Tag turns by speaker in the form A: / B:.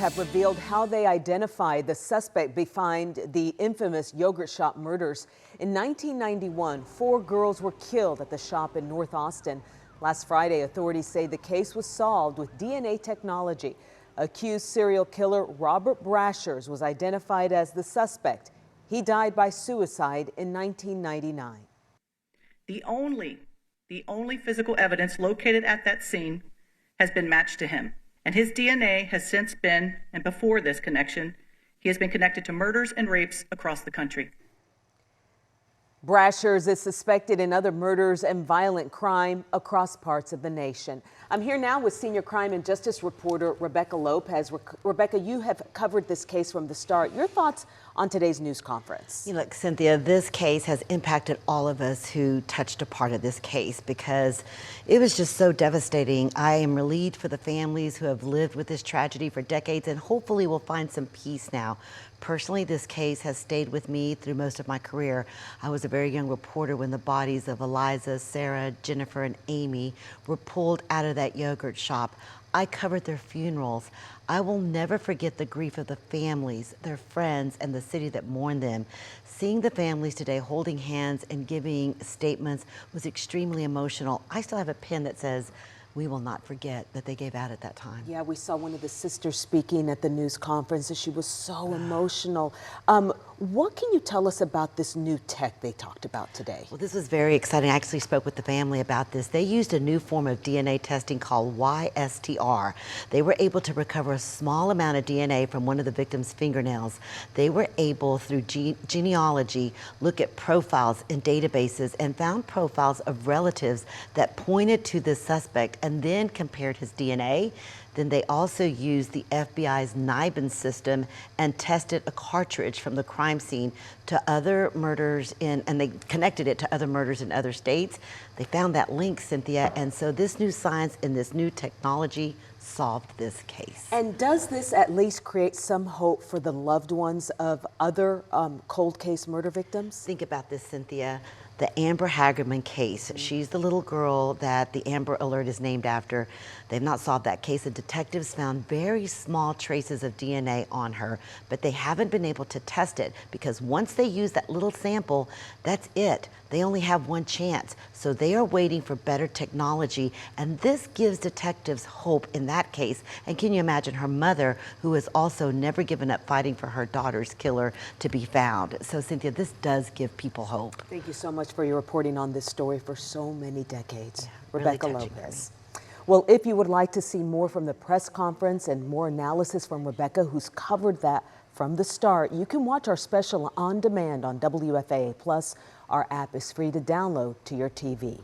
A: Have revealed how they identified the suspect behind the infamous yogurt shop murders. In 1991, 4 girls were killed at the shop in North Austin. Last Friday, authorities say the case was solved with DNA technology. Accused serial killer Robert Brashers was identified as the suspect. He died by suicide in 1999.
B: The only physical evidence located at that scene has been matched to him. And his DNA has since been, and before this connection, he has been connected to murders and rapes across the country.
A: Brashers is suspected in other murders and violent crime across parts of the nation. I'm here now with senior crime and justice reporter Rebecca Lopez. Rebecca, you have covered this case from the start. Your thoughts on today's news conference?
C: Look, Cynthia, this case has impacted all of us who touched a part of this case because it was just so devastating. I am relieved for the families who have lived with this tragedy for decades, and hopefully we'll find some peace now. Personally, this case has stayed with me through most of my career. I was a very young reporter when the bodies of Eliza, Sarah, Jennifer, and Amy were pulled out of that yogurt shop. I covered their funerals. I will never forget the grief of the families, their friends, and the city that mourned them. Seeing the families today holding hands and giving statements was extremely emotional. I still have a pen that says, "We will not forget," that they gave out at that time.
A: Yeah, we saw one of the sisters speaking at the news conference, and she was so emotional. What can you tell us about this new tech they talked about today?
C: Well, this was very exciting. I actually spoke with the family about this. They used a new form of DNA testing called YSTR. They were able to recover a small amount of DNA from one of the victim's fingernails. They were able, through genealogy, look at profiles in databases and found profiles of relatives that pointed to the suspect and then compared his DNA. Then they also used the FBI's NIBIN system and tested a cartridge from the crime scene to other murders and they connected it to other murders in other states. They found that link, Cynthia, and so this new science and this new technology solved this case.
A: And does this at least create some hope for the loved ones of other cold case murder victims?
C: Think about this, Cynthia. The Amber Hagerman case. She's the little girl that the Amber Alert is named after. They've not solved that case. The detectives found very small traces of DNA on her, but they haven't been able to test it because once they use that little sample, that's it. They only have one chance. So they are waiting for better technology, and this gives detectives hope in that case. And can you imagine her mother, who has also never given up fighting for her daughter's killer to be found? So Cynthia, this does give people hope.
A: Thank you so much for your reporting on this story for so many decades.
C: Yeah,
A: Rebecca
C: really
A: Lopez. Well, if you would like to see more from the press conference and more analysis from Rebecca, who's covered that from the start, you can watch our special on demand on WFAA Plus. Our app is free to download to your TV.